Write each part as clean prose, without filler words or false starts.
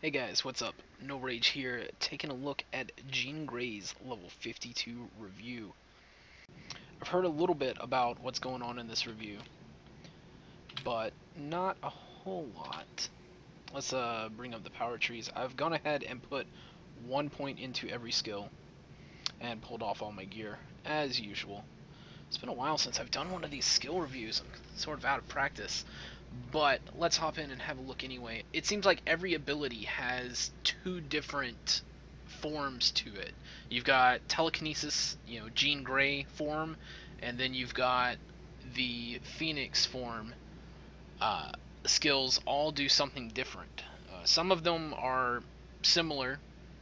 Hey guys, what's up? Nullrage here, taking a look at Jean Grey's level 52 review. I've heard a little bit about what's going on in this review, but not a whole lot. Let's bring up the power trees. I've gone ahead and put 1 point into every skill and pulled off all my gear, as usual. It's been a while since I've done one of these skill reviews. I'm sort of out of practice. But let's hop in and have a look anyway. It seems like every ability has two different forms to it. You've got Telekinesis, Jean Grey form, and then you've got the Phoenix form. Skills all do something different. Some of them are similar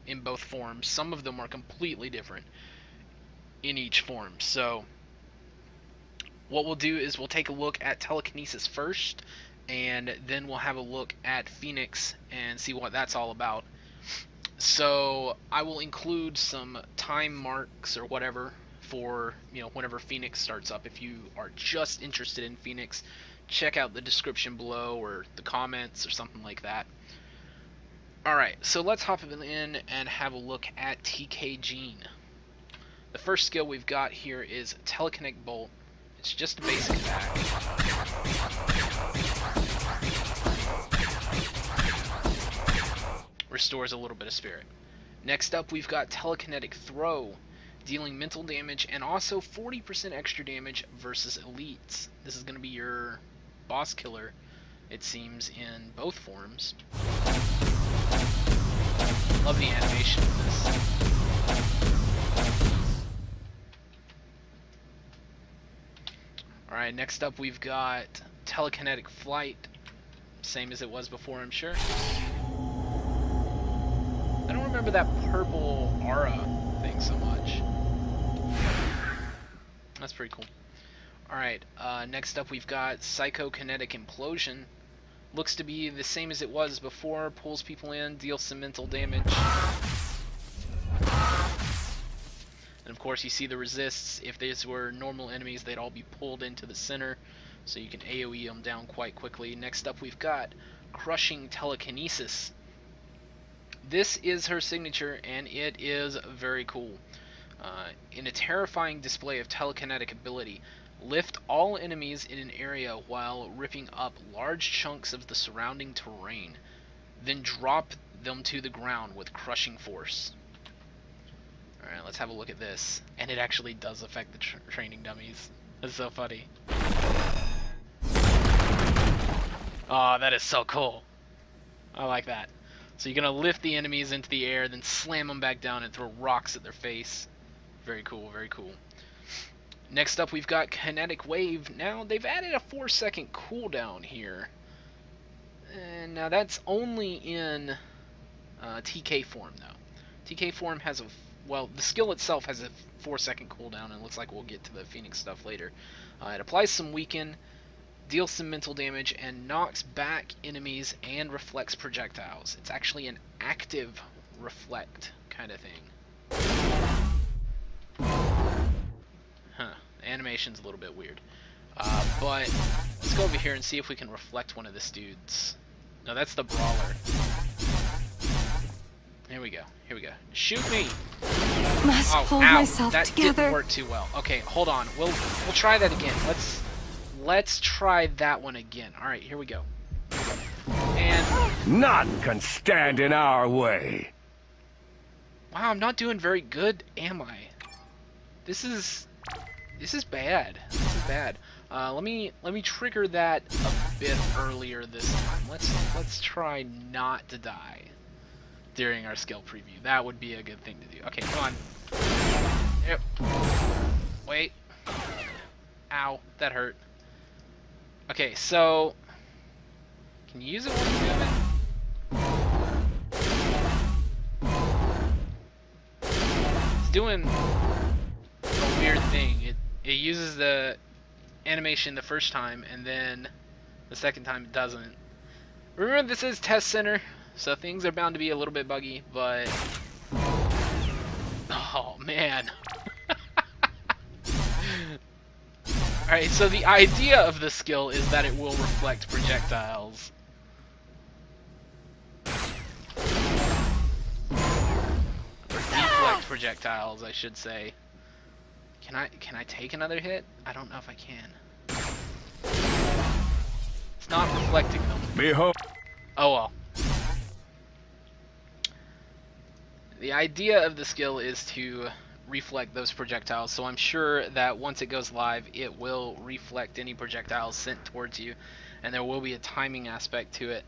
in both forms. Some of them are completely different in each form. So what we'll do is we'll take a look at Telekinesis first, and then we'll have a look at Phoenix and see what that's all about. So I will include some time marks or whatever for whenever Phoenix starts up. If you are just interested in Phoenix, check out the description below or the comments or something like that. Alright, so let's hop in and have a look at TK Jean. The first skill we've got here is Telekinetic Bolt. It's just a basic attack. Restores a little bit of spirit. Next up, we've got Telekinetic Throw, dealing mental damage and also 40% extra damage versus elites. This is going to be your boss killer, it seems, in both forms. Love the animation of this. Alright, next up we've got Telekinetic Flight. Same as it was before, I'm sure. I don't remember that purple aura thing so much. That's pretty cool. Alright, next up we've got Psychokinetic Implosion. Looks to be the same as it was before. Pulls people in, deals some mental damage. And of course you see the resists. If these were normal enemies, they'd all be pulled into the center, so you can AoE them down quite quickly. Next up we've got Crushing Telekinesis. This is her signature, and it is very cool. In a terrifying display of telekinetic ability, lift all enemies in an area while ripping up large chunks of the surrounding terrain. Then drop them to the ground with crushing force. Alright, let's have a look at this. And it actually does affect the training dummies. That's so funny. Oh, that is so cool. I like that. So you're going to lift the enemies into the air, then slam them back down and throw rocks at their face. Very cool, very cool. Next up we've got Kinetic Wave. Now they've added a 4-second cooldown here. And now that's only in TK form though. TK form has a, well, the skill itself has a 4-second cooldown, and it looks like we'll get to the Phoenix stuff later. It applies some weaken, deals some mental damage, and knocks back enemies and reflects projectiles. It's actually an active reflect kind of thing. Huh, the animation's a little bit weird. But let's go over here and see if we can reflect one of this dude's. No, that's the brawler. Here we go. Here we go. Shoot me! Must hold myself that together. Didn't work too well. Okay, hold on. We'll try that again. Let's try that one again. All right, here we go. And none can stand in our way. Wow, I'm not doing very good, am I? This is bad. This is bad. Let me trigger that a bit earlier this time. Let's try not to die during our skill preview. That would be a good thing to do. Okay, come on. Yep. Wait. Ow, that hurt. Okay, so can you use it while you're moving? It's doing a weird thing. It uses the animation the first time, and then the second time it doesn't. Remember, this is Test Center, so things are bound to be a little bit buggy, but oh man. Alright, so the idea of the skill is that it will reflect projectiles. projectiles, I should say. Can I take another hit? I don't know if I can. It's not reflecting them. Behold. Oh well. The idea of the skill is to reflect those projectiles, so I'm sure that once it goes live, it will reflect any projectiles sent towards you, and there will be a timing aspect to it.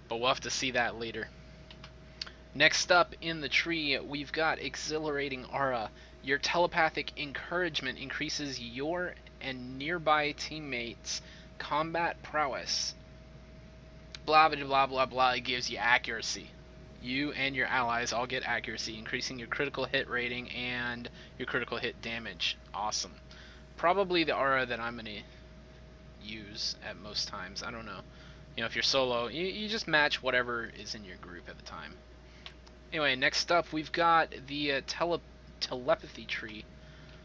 But we'll have to see that later. Next up in the tree, we've got Exhilarating Aura. Your telepathic encouragement increases your and nearby teammates' combat prowess. Blah blah blah blah blah. It gives you accuracy. You and your allies all get accuracy, increasing your critical hit rating and your critical hit damage. Awesome. Probably the aura that I'm gonna use at most times. I don't know. You know, if you're solo, you just match whatever is in your group at the time. Anyway, next up we've got the telepathy tree.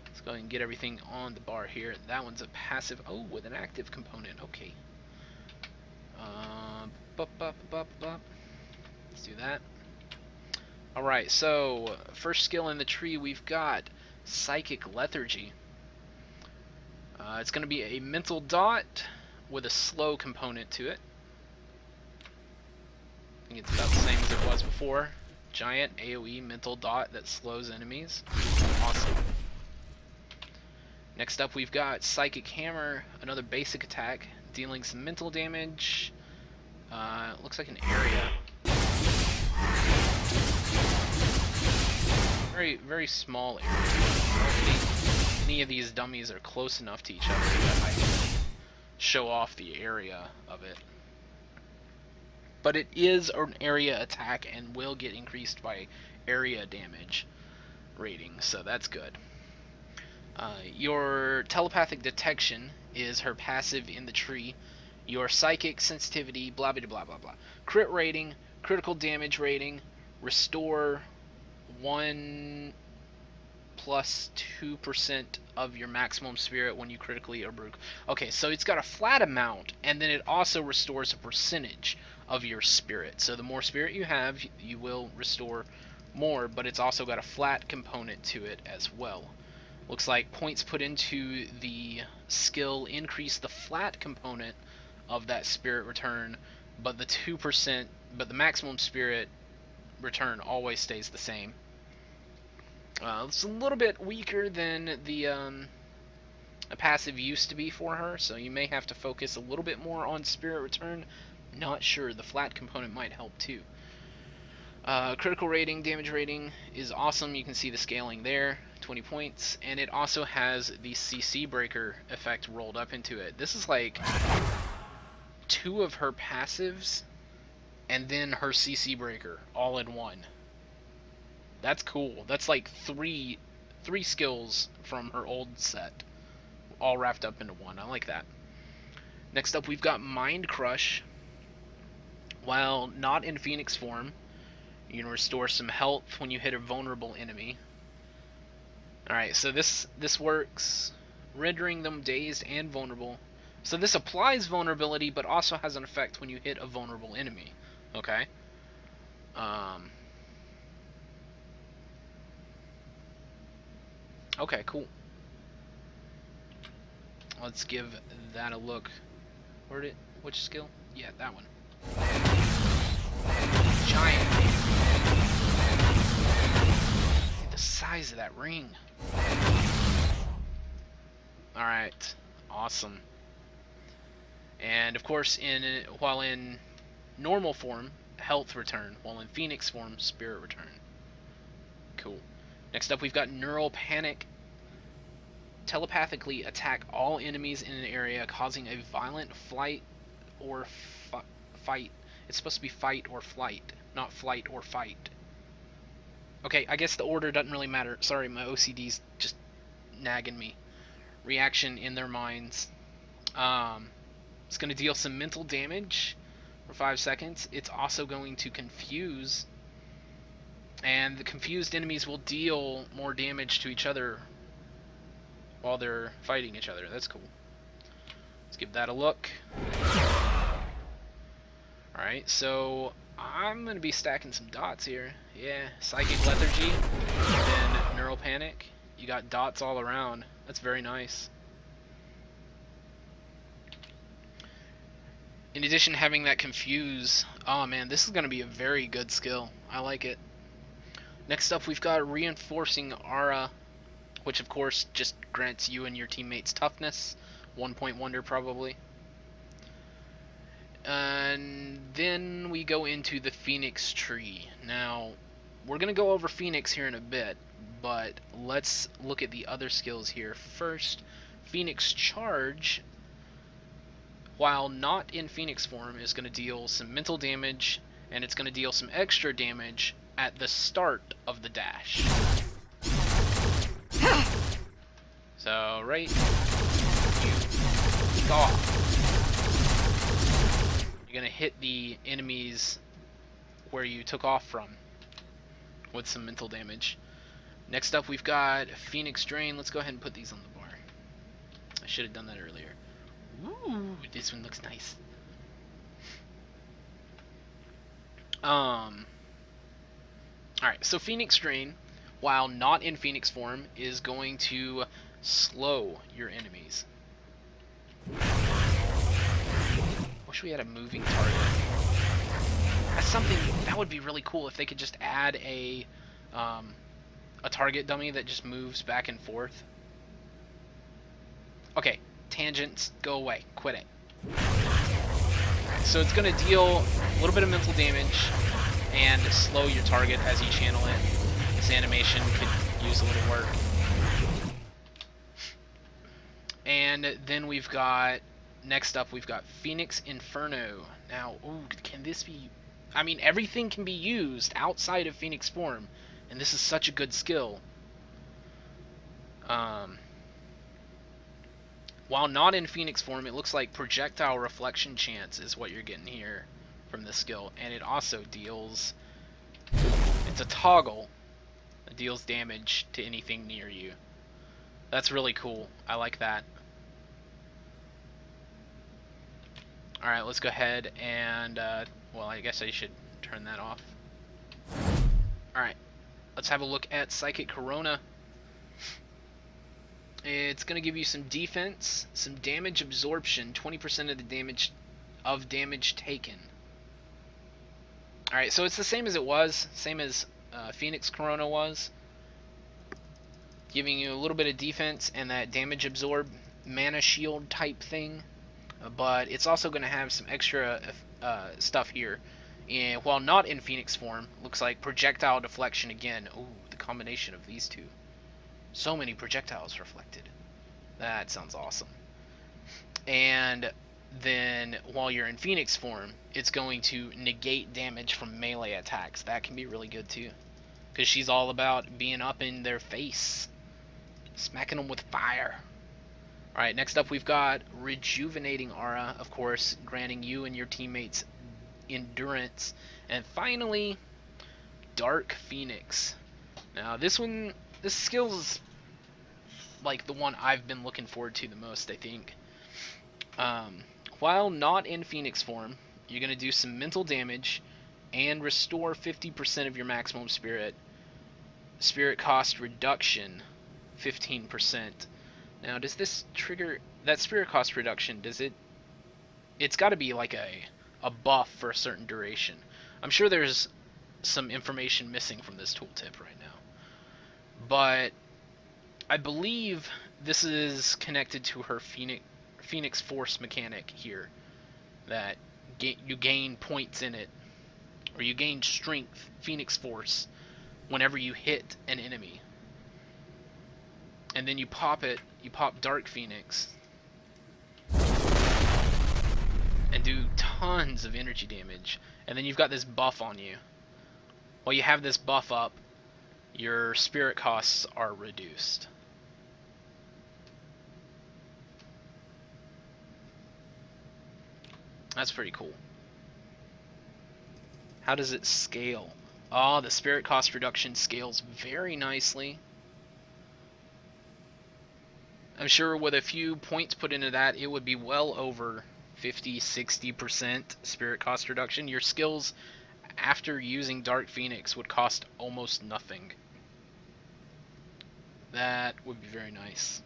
Let's go ahead and get everything on the bar here. That one's a passive. Oh, with an active component. Okay. Let's do that. Alright, so first skill in the tree we've got Psychic Lethargy. It's going to be a mental dot with a slow component to it. I think it's about the same as it was before. Giant AoE mental dot that slows enemies. Awesome. Next up we've got Psychic Hammer, another basic attack, dealing some mental damage. Looks like an area. Very small area. I don't think any of these dummies are close enough to each other that I can show off the area of it. But it is an area attack and will get increased by area damage rating, so that's good. Your telepathic detection is her passive in the tree. Your psychic sensitivity, blah blah blah blah blah. Crit rating, critical damage rating, restore 1 plus 2% of your maximum spirit when you critically or broke. Okay, so it's got a flat amount, and then it also restores a percentage of your spirit. So the more spirit you have, you will restore more, but it's also got a flat component to it as well. Looks like points put into the skill increase the flat component of that spirit return, but the 2%, but the maximum spirit return always stays the same. It's a little bit weaker than the a passive used to be for her, so you may have to focus a little bit more on spirit return. Not sure. The flat component might help too. Critical rating, damage rating is awesome. You can see the scaling there, 20 points, and it also has the CC breaker effect rolled up into it. This is like 2 of her passives and then her CC breaker all in one. That's cool. That's like three skills from her old set all wrapped up into one. I like that. Next up we've got Mind Crush. While not in Phoenix form, you can restore some health when you hit a vulnerable enemy. Alright, so this works, rendering them dazed and vulnerable. So this applies vulnerability, but also has an effect when you hit a vulnerable enemy. Okay? Okay, cool. Let's give that a look. Which skill? Yeah, that one. Giant. The size of that ring. Alright, awesome. And of course, while in normal form, health return. While in Phoenix form, spirit return. Cool. Next up, we've got Neural Panic. Telepathically attack all enemies in an area, causing a violent flight or fight. It's supposed to be fight or flight, not flight or fight. Okay, I guess the order doesn't really matter. Sorry, my OCD's just nagging me. Reaction in their minds. It's going to deal some mental damage for 5 seconds. It's also going to confuse, and the confused enemies will deal more damage to each other while they're fighting each other. That's cool. Let's give that a look. Alright, so I'm going to be stacking some dots here. Yeah, Psychic Lethargy, then Neural Panic. You got dots all around. That's very nice. In addition to having that Confuse, oh man, this is going to be a very good skill. I like it. Next up, we've got Reinforcing Aura, which of course just grants you and your teammates toughness. 1 point wonder probably. And then we go into the Phoenix Tree. Now, we're going to go over Phoenix here in a bit, but let's look at the other skills here. First, Phoenix Charge, while not in Phoenix form, is going to deal some mental damage, and it's going to deal some extra damage at the start of the dash. So, right, you kick off. You're going to hit the enemies where you took off from with some mental damage. Next up, we've got Phoenix Drain. Let's go ahead and put these on the bar. I should have done that earlier. Ooh, this one looks nice. Alright, so Phoenix Drain, while not in Phoenix form, is going to slow your enemies. Wish we had a moving target. That's something that would be really cool if they could just add a target dummy that just moves back and forth. Okay, tangents, go away, quit it. Right, so it's going to deal a little bit of mental damage and slow your target as you channel it. This animation could use a little work. And then we've got, next up we've got Phoenix Inferno. Now, ooh, can this be... I mean, everything can be used outside of Phoenix form, and this is such a good skill. While not in Phoenix form, it looks like projectile reflection chance is what you're getting here from this skill, and it also deals... It's a toggle that deals damage to anything near you. That's really cool. I like that. Alright, let's go ahead and, well, I guess I should turn that off. Alright, let's have a look at Psychic Corona. It's going to give you some defense, some damage absorption, 20% of the damage taken. Alright, so it's the same as it was, same as Phoenix Corona was. Giving you a little bit of defense and that damage absorb mana shield type thing. But it's also going to have some extra stuff here. And while not in Phoenix form, looks like projectile deflection again. Ooh, the combination of these two. So many projectiles reflected. That sounds awesome. And then while you're in Phoenix form, it's going to negate damage from melee attacks. That can be really good too. Because she's all about being up in their face. Smacking them with fire. Alright, next up we've got Rejuvenating Aura, of course, granting you and your teammates endurance. And finally, Dark Phoenix. Now this skill's like the one I've been looking forward to the most, I think. While not in Phoenix form, you're going to do some mental damage and restore 50% of your maximum spirit. Spirit cost reduction, 15%. Now, does this trigger that spirit cost reduction? Does it? It's got to be like a buff for a certain duration. I'm sure there's some information missing from this tooltip right now, but I believe this is connected to her Phoenix Force mechanic here. That you gain points in it, or you gain strength, Phoenix Force, whenever you hit an enemy. And then you pop it, you pop Dark Phoenix, and do tons of energy damage. And then you've got this buff on you. While you have this buff up, your spirit costs are reduced. That's pretty cool. How does it scale? Oh, the spirit cost reduction scales very nicely. I'm sure with a few points put into that, it would be well over 50-60% spirit cost reduction. Your skills after using Dark Phoenix would cost almost nothing. That would be very nice.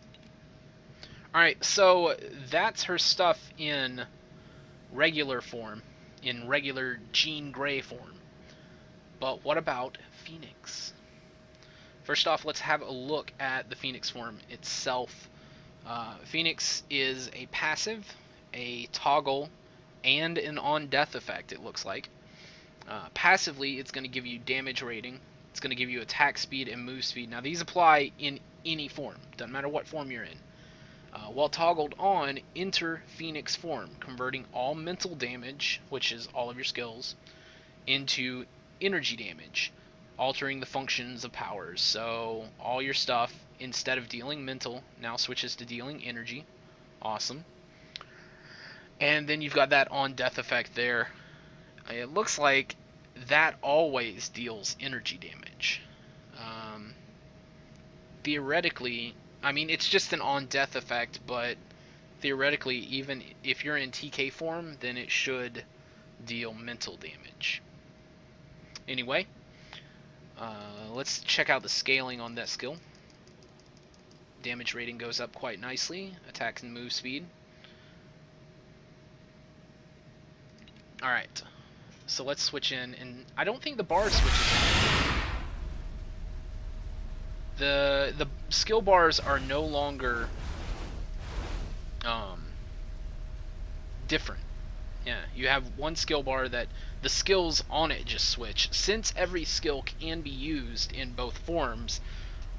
Alright, so that's her stuff in regular form, in regular Jean Grey form. But what about Phoenix? First off, let's have a look at the Phoenix form itself. Phoenix is a passive, a toggle, and an on-death effect, it looks like. Passively, it's going to give you damage rating. It's going to give you attack speed and move speed. Now, these apply in any form. Doesn't matter what form you're in. While toggled on, enter Phoenix form, converting all mental damage, which is all of your skills, into energy damage, altering the functions of powers. So all your stuff, instead of dealing mental, now switches to dealing energy. Awesome. And then you've got that on-death effect there. It looks like that always deals energy damage. Theoretically, I mean, it's just an on-death effect, but theoretically, even if you're in TK form, then it should deal mental damage. Anyway, let's check out the scaling on that skill. Damage rating goes up quite nicely. Attack and move speed. Alright, so let's switch in, and I don't think the bar switches in. The skill bars are no longer different. Yeah, you have one skill bar that the skills on it just switch. Since every skill can be used in both forms,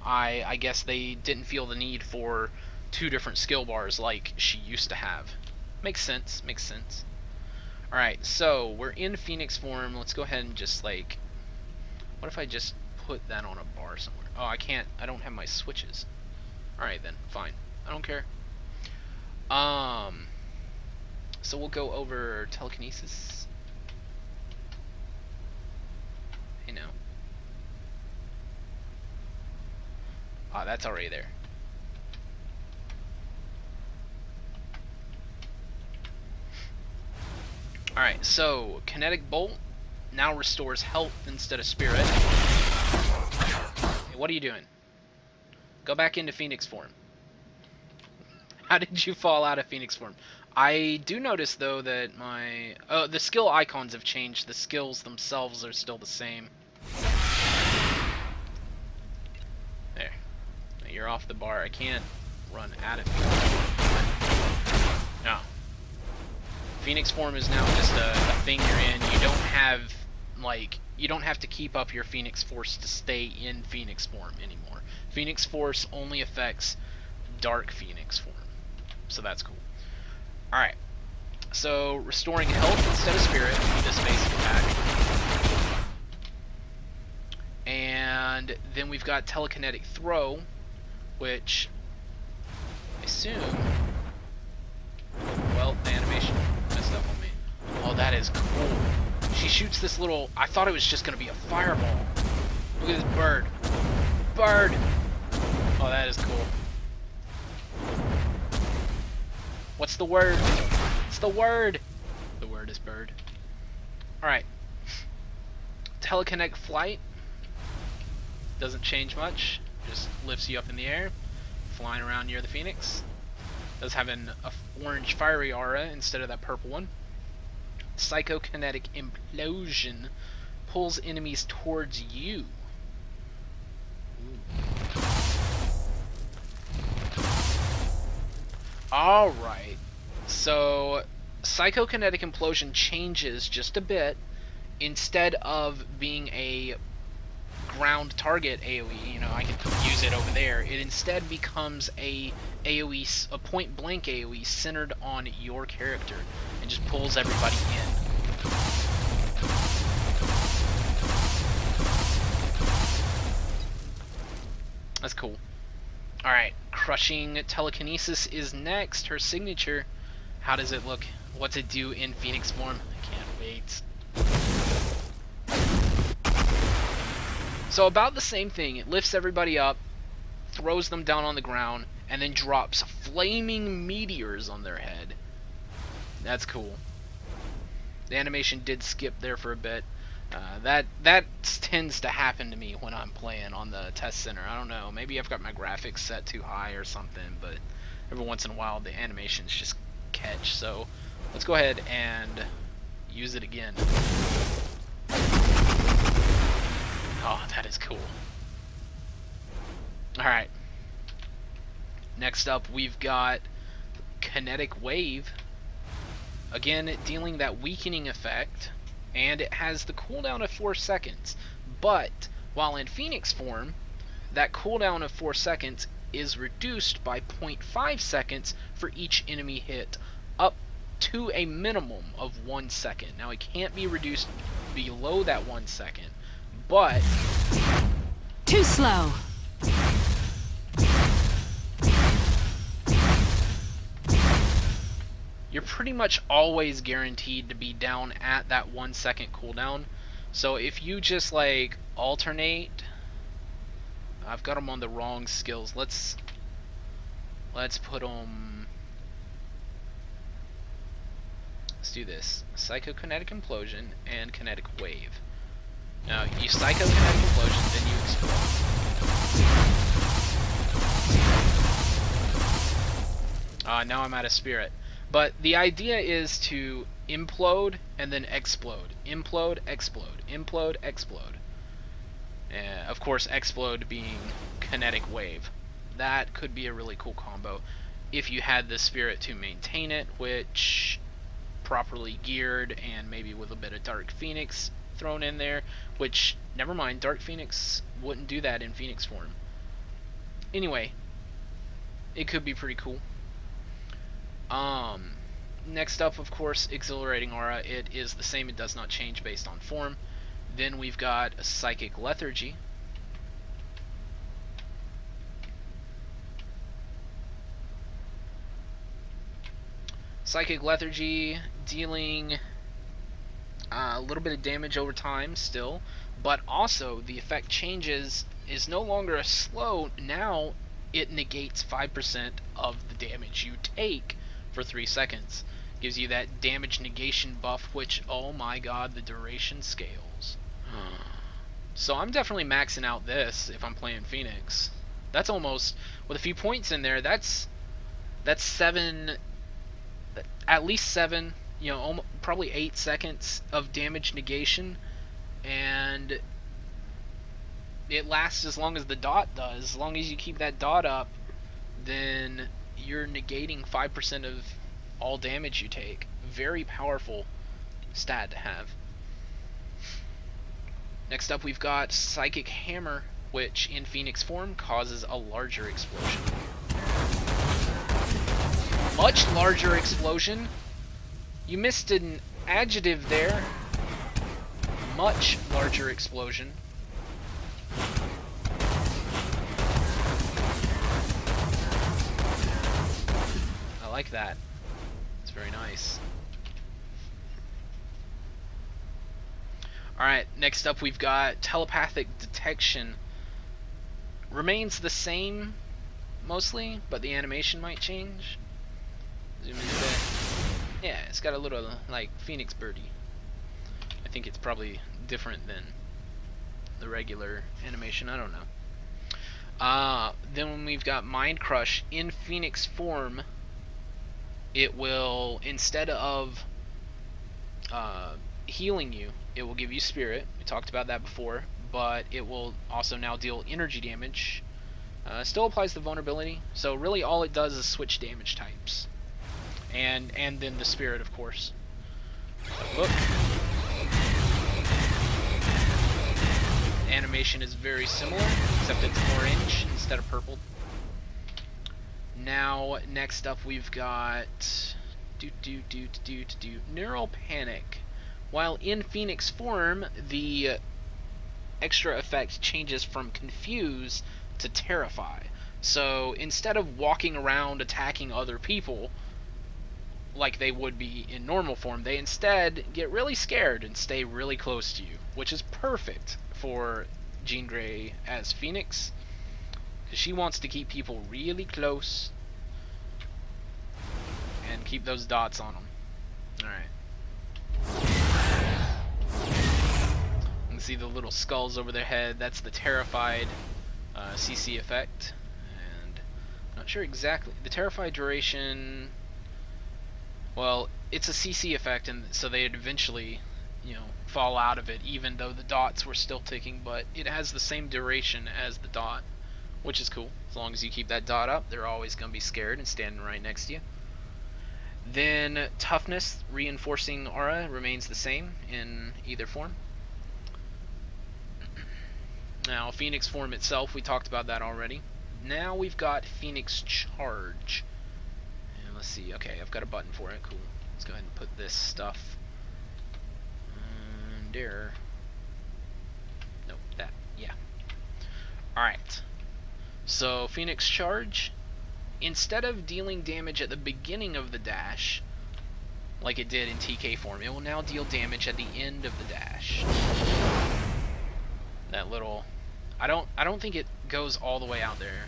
I guess they didn't feel the need for two different skill bars like she used to have. Makes sense, makes sense. Alright, so we're in Phoenix form. Let's go ahead and just, like, what if I just put that on a bar somewhere? Oh, I can't, I don't have my switches. Alright then, fine. I don't care. So we'll go over Telekinesis. Hey now. Ah, that's already there. Alright, so Kinetic Bolt now restores health instead of spirit. Hey, what are you doing? Go back into Phoenix form. How did you fall out of Phoenix form? I do notice though that my the skill icons have changed. The skills themselves are still the same. There. You're off the bar. I can't run at it. No. Phoenix form is now just a thing you're in. You don't have, like, you don't have to keep up your Phoenix Force to stay in Phoenix form anymore. Phoenix Force only affects Dark Phoenix form. So that's cool. Alright. So, restoring health instead of spirit with this basic attack. And then we've got Telekinetic Throw, which I assume, well, the animation messed up on me. Oh, that is cool. She shoots this little, I thought it was just going to be a fireball. Look at this bird. Bird! Oh, that is cool. What's the word? It's the word! The word is bird. Alright. Telekinetic Flight. Doesn't change much. Just lifts you up in the air. Flying around near the Phoenix. Does have an orange fiery aura instead of that purple one. Psychokinetic Implosion pulls enemies towards you. Alright, so Psychokinetic Implosion changes just a bit. Instead of being a ground target AoE, you know, I can use it over there, it instead becomes a AoE, a point blank AoE centered on your character and just pulls everybody in. That's cool. Alright, Crushing Telekinesis is next. Her signature. How does it look? What's it do in Phoenix form? I can't wait. So about the same thing. It lifts everybody up, throws them down on the ground, and then drops flaming meteors on their head. That's cool. The animation did skip there for a bit. That tends to happen to me when I'm playing on the test center. I don't know, maybe I've got my graphics set too high or something, but every once in a while the animations just catch. So let's go ahead and use it again. Oh, that is cool. Alright. Next up, we've got Kinetic Wave. Again, dealing that weakening effect, and it has the cooldown of 4 seconds. But, while in Phoenix form, that cooldown of 4 seconds is reduced by 0.5 seconds for each enemy hit, up to a minimum of 1 second. Now, it can't be reduced below that 1 second, but... Too slow. You're pretty much always guaranteed to be down at that 1 second cooldown. So if you just like alternate, I've got them on the wrong skills. Let's put them. Let's do this: Psychokinetic Implosion and Kinetic Wave. Now you Psychokinetic Implosion, then you explode. Now I'm out of spirit. But the idea is to implode and then explode. Implode, explode. Implode, explode. Of course, explode being Kinetic Wave. That could be a really cool combo if you had the spirit to maintain it, which properly geared and maybe with a bit of Dark Phoenix thrown in there, which, never mind, Dark Phoenix wouldn't do that in Phoenix form. Anyway, it could be pretty cool. Next up, of course, Exhilarating Aura. It is the same, it does not change based on form. Then we've got a Psychic Lethargy. Psychic Lethargy, dealing a little bit of damage over time still, but also the effect changes, is no longer a slow, now it negates 5% of the damage you take for 3 seconds. Gives you that damage negation buff, which, oh my god, the duration scales. So I'm definitely maxing out this if I'm playing Phoenix. That's almost, with a few points in there, that's 7, at least 7, you know, probably 8 seconds of damage negation, and it lasts as long as the dot does. As long as you keep that dot up, then you're negating 5% of all damage you take. Very powerful stat to have. Next up, we've got Psychic Hammer, which in Phoenix form causes a larger explosion. Much larger explosion. You missed an adjective there. Much larger explosion. I like that. It's very nice. Alright, next up we've got Telepathic Detection. Remains the same, mostly, but the animation might change. Zoom in a bit. Yeah, it's got a little, like, Phoenix Birdie. I think it's probably different than the regular animation, I don't know. Then when we've got Mind Crush in Phoenix form, it will, instead of healing you, it will give you spirit. We talked about that before, but it will also now deal energy damage. Still applies the vulnerability, so really all it does is switch damage types. And then the spirit, of course. So, look. Animation is very similar, except it's orange instead of purple. Now, next up we've got Neural Panic. While in Phoenix form, the extra effect changes from Confuse to Terrify. So instead of walking around attacking other people like they would be in normal form, they instead get really scared and stay really close to you, which is perfect for Jean Grey as Phoenix, because she wants to keep people really close and keep those dots on them. Alright. see the little skulls over their head. That's the Terrified CC effect. And I'm not sure exactly. The Terrified duration... Well, it's a CC effect, and so they'd eventually, fall out of it, even though the dots were still ticking, but it has the same duration as the dot, which is cool. As long as you keep that dot up, they're always going to be scared and standing right next to you. Then Toughness, reinforcing aura, remains the same in either form. Now, Phoenix form itself, we talked about that already. Now we've got Phoenix Charge. And let's see, okay, I've got a button for it, cool. Let's go ahead and put this stuff there. Nope, that, yeah. Alright. So, Phoenix Charge, instead of dealing damage at the beginning of the dash, like it did in TK form, it will now deal damage at the end of the dash. That little... I don't think it goes all the way out there.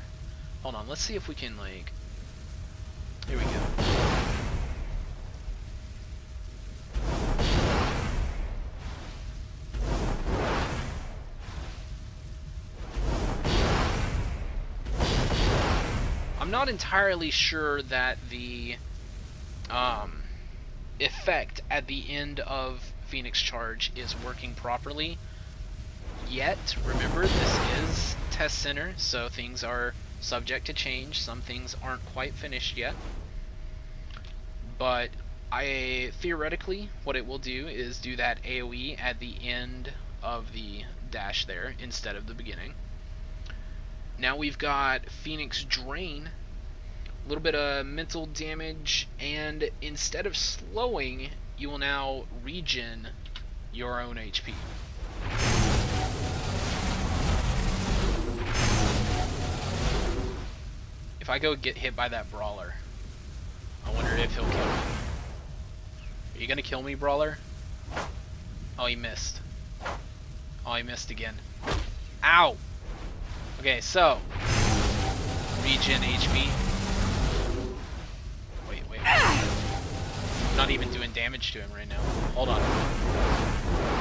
Hold on, let's see if we can, like... Here we go. I'm not entirely sure that the effect at the end of Phoenix Charge is working properly yet. Remember, this is Test Center, so things are subject to change. Some things aren't quite finished yet. But theoretically, what it will do is do that AoE at the end of the dash there instead of the beginning. Now we've got Phoenix Drain, a little bit of mental damage, and instead of slowing, you will now regen your own HP. If I go get hit by that Brawler, I wonder if he'll kill me. Are you gonna kill me, Brawler? Oh, he missed. Oh, he missed again. Ow! Okay, so regen HP. Wait. I'm not even doing damage to him right now. Hold on.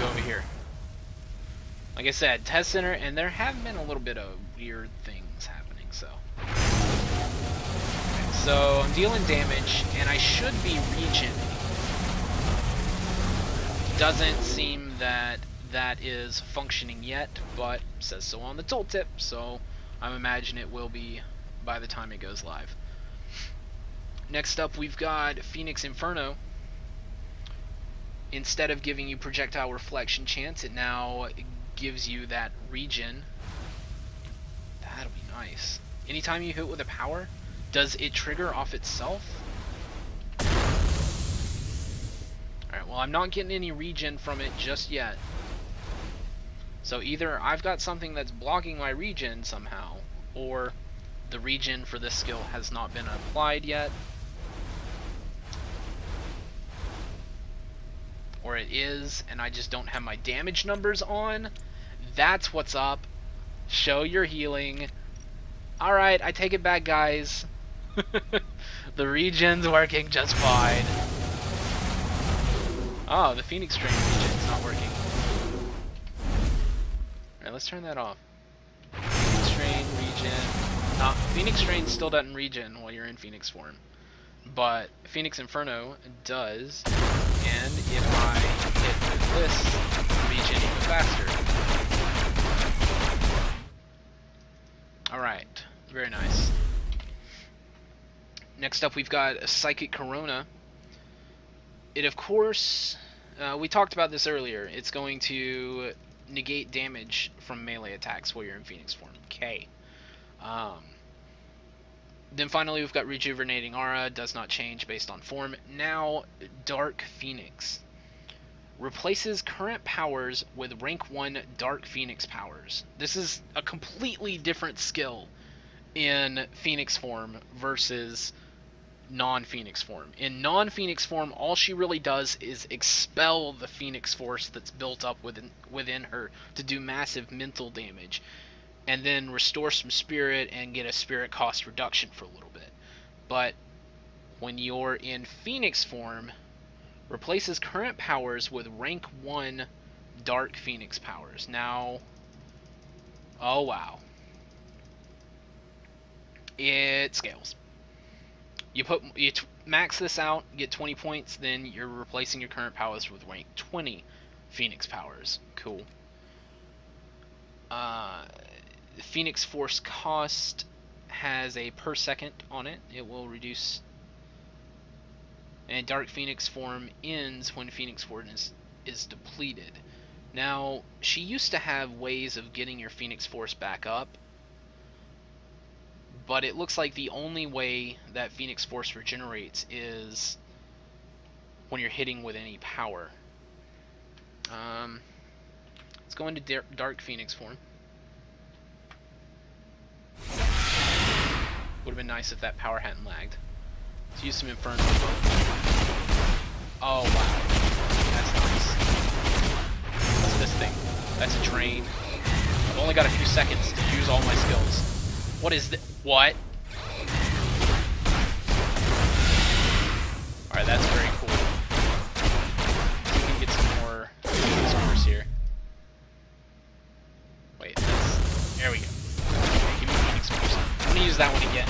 Go over here. Like I said, Test Center, and there have been a little bit of weird things happening, so. Okay, so I'm dealing damage, and I should be regening. Doesn't seem that that is functioning yet, but says so on the tooltip, so I imagine it will be by the time it goes live. Next up, we've got Phoenix Inferno. Instead of giving you projectile reflection chance, it now gives you that regen. That'll be nice. Anytime you hit with a power, does it trigger off itself? Alright, well, I'm not getting any regen from it just yet. So either I've got something that's blocking my regen somehow, or the regen for this skill has not been applied yet. Or it is, and I just don't have my damage numbers on. That's what's up. Show your healing. Alright, I take it back, guys. The regen's working just fine. Oh, the Phoenix Strain regen's not working. Alright, let's turn that off. Phoenix Strain, regen. Phoenix Strain still doesn't regen while you're in Phoenix form. But Phoenix Inferno does, and if I hit with this, regen even faster. Alright, very nice. Next up, we've got Psychic Corona. It, of course, we talked about this earlier. It's going to negate damage from melee attacks while you're in Phoenix form. Okay. Then finally, we've got Rejuvenating Aura. Does not change based on form. Now, Dark Phoenix. Replaces current powers with rank 1 Dark Phoenix powers. This is a completely different skill in Phoenix form versus non-Phoenix form. In non-Phoenix form, all she really does is expel the Phoenix force that's built up within her to do massive mental damage, and then restore some spirit and get a spirit cost reduction for a little bit. But when you're in Phoenix form, replaces current powers with rank 1 Dark Phoenix powers. Now, oh wow. It scales. You max this out, get 20 points, then you're replacing your current powers with rank 20 Phoenix powers. Cool. Phoenix Force cost has a per second on it. It will reduce. And Dark Phoenix form ends when Phoenix Force is depleted. Now, she used to have ways of getting your Phoenix Force back up, but it looks like the only way that Phoenix Force regenerates is when you're hitting with any power. Let's go into Dark Phoenix form. Would have been nice if that power hadn't lagged. Let's use some Inferno. Oh wow, that's nice. What's this thing? That's a drain. I've only got a few seconds to use all my skills. What is this? What? Alright, that's very cool. So we can get some more scores here. Wait, that's... There we go. Okay, give me Phoenix Force. I'm gonna use that one again.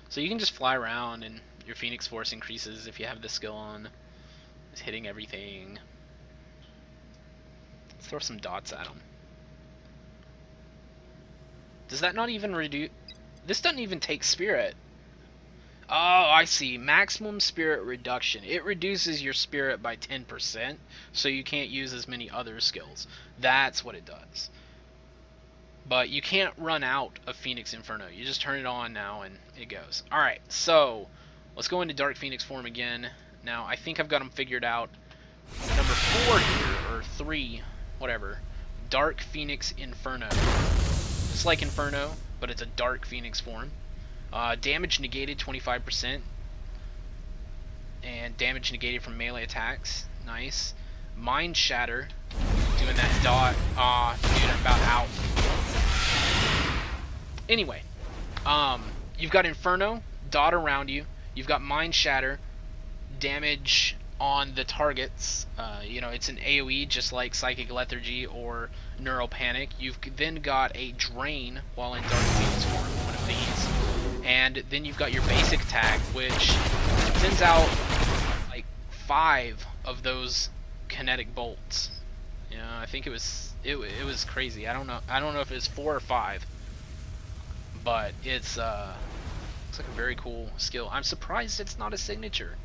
So you can just fly around and your Phoenix Force increases if you have the skill on. It's hitting everything. Let's throw some dots at them. Does that not even reduce... This doesn't even take spirit. Oh, I see. Maximum spirit reduction. It reduces your spirit by 10%, so you can't use as many other skills. That's what it does. But you can't run out of Phoenix Inferno. You just turn it on now and it goes. Alright, so let's go into Dark Phoenix form again. Now, I think I've got them figured out. Number 4 here, or 3, whatever. Dark Phoenix Inferno. Just like Inferno, but it's a Dark Phoenix form. Damage negated 25%. And damage negated from melee attacks. Nice. Mind Shatter. Doing that dot. Dude, I'm about out. Anyway, you've got Inferno, dot around you. You've got Mind Shatter, damage on the targets. You know, it's an AoE just like Psychic Lethargy or Neural Panic. You've then got a Drain while in Dark Phoenix form, one of these. And then you've got your basic attack, which sends out like 5 of those kinetic bolts. You know, I think it was crazy. I don't know if it was 4 or 5. But it's looks like a very cool skill. I'm surprised it's not a signature.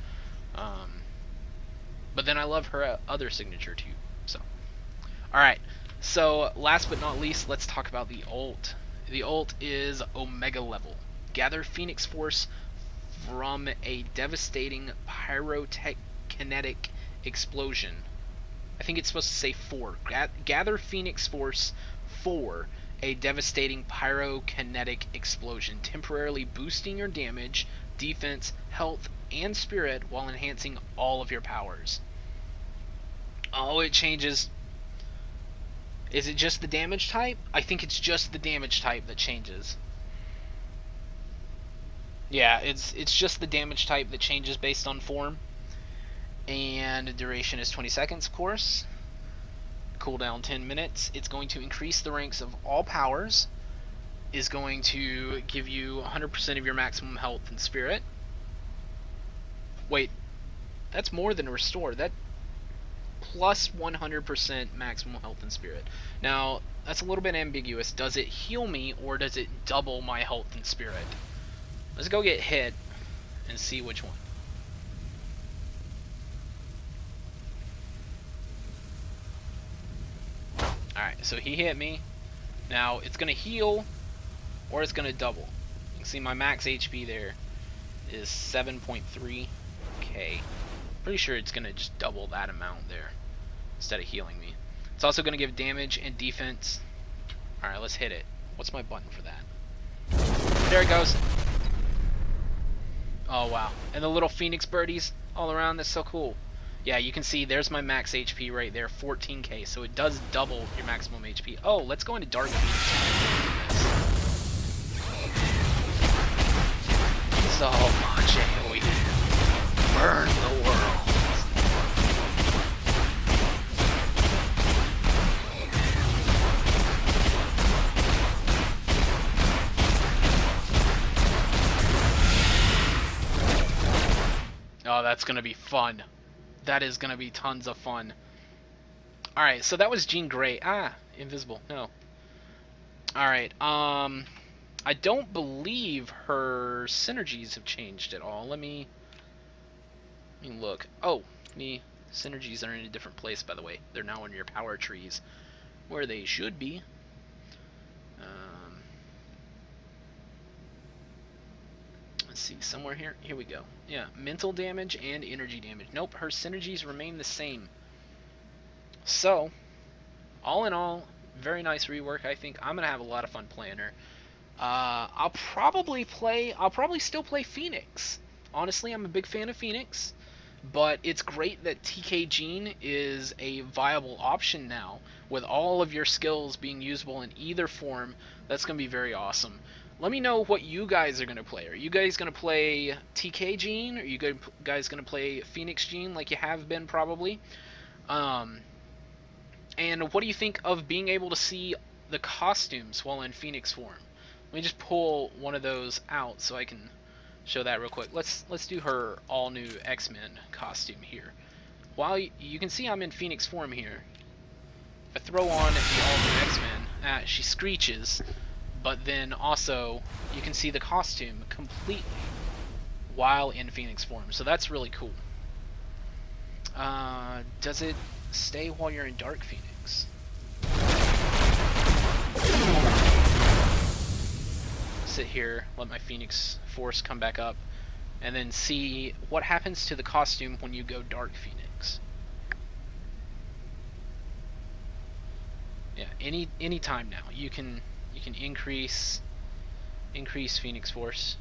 But then I love her other signature too. So, all right. So last but not least, let's talk about the ult. The ult is Omega level. Gather Phoenix Force from a devastating pyrokinetic explosion. I think it's supposed to say 4. Gather Phoenix Force 4. A devastating pyrokinetic explosion, temporarily boosting your damage, defense, health, and spirit while enhancing all of your powers. Oh, it changes. Is it just the damage type? I think it's just the damage type that changes. Yeah, it's just the damage type that changes based on form. And the duration is 20 seconds, of course. Cooldown 10 minutes. It's going to increase the ranks of all powers, is going to give you 100% of your maximum health and spirit. Wait, that's more than a restore. That plus 100% maximum health and spirit. Now, that's a little bit ambiguous. Does it heal me or does it double my health and spirit? Let's go get hit and see which one. Alright, so he hit me. Now, it's going to heal, or it's going to double. You can see my max HP there is 7.3k. Pretty sure it's going to just double that amount there, instead of healing me. It's also going to give damage and defense. Alright, let's hit it. What's my button for that? There it goes. Oh, wow. And the little phoenix birdies all around, that's so cool. Yeah, you can see there's my max HP right there, 14k, so it does double your maximum HP. Oh, let's go into Dark Phoenix. So much AoE. Burn the world. Oh, that's gonna be fun. That is gonna be tons of fun. Alright, so that was Jean Grey. Ah, invisible. No. Alright, I don't believe her synergies have changed at all. Let me look. Oh, synergies are in a different place, by the way. They're now in your power trees, where they should be. Let's see, somewhere here. Here we go. Yeah, mental damage and energy damage. Nope, her synergies remain the same. So, all in all, very nice rework. I think I'm gonna have a lot of fun playing her. I'll probably still play Phoenix. Honestly, I'm a big fan of Phoenix, but it's great that TK Jean is a viable option now, with all of your skills being usable in either form. That's gonna be very awesome. Let me know what you guys are gonna play. Are you guys gonna play TK Jean? Are you guys gonna play Phoenix Jean like you have been probably? And what do you think of being able to see the costumes while in Phoenix form? Let me just pull one of those out so I can show that real quick. Let's do her all new X-Men costume here. While you can see I'm in Phoenix form here. If I throw on the all new X-Men, she screeches, but then also you can see the costume completely while in Phoenix form. So that's really cool. Does it stay while you're in Dark Phoenix? Sit here, let my Phoenix Force come back up, and then see what happens to the costume when you go Dark Phoenix. Yeah, any time now you can increase Phoenix Force.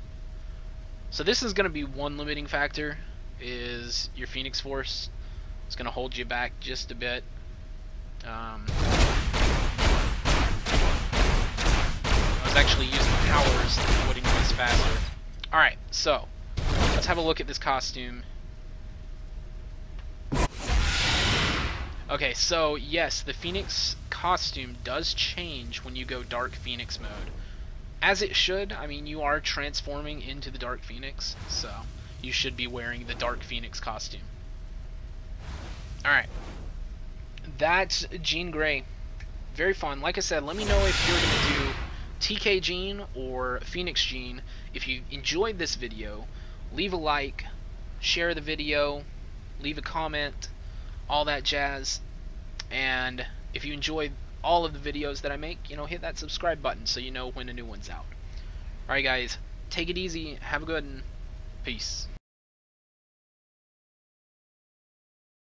So this is going to be one limiting factor, is your Phoenix Force. It's going to hold you back just a bit. I was actually using powers that would increase faster. Alright, so let's have a look at this costume. Okay, so yes, the Phoenix costume does change when you go Dark Phoenix mode. As it should. I mean, you are transforming into the Dark Phoenix, so you should be wearing the Dark Phoenix costume. Alright. That's Jean Grey. Very fun. Like I said, let me know if you're going to do TK Jean or Phoenix Jean. If you enjoyed this video, leave a like, share the video, leave a comment, all that jazz. And if you enjoyed all of the videos that I make, hit that subscribe button so you know when a new one's out. Alright guys, take it easy, have a good one, peace.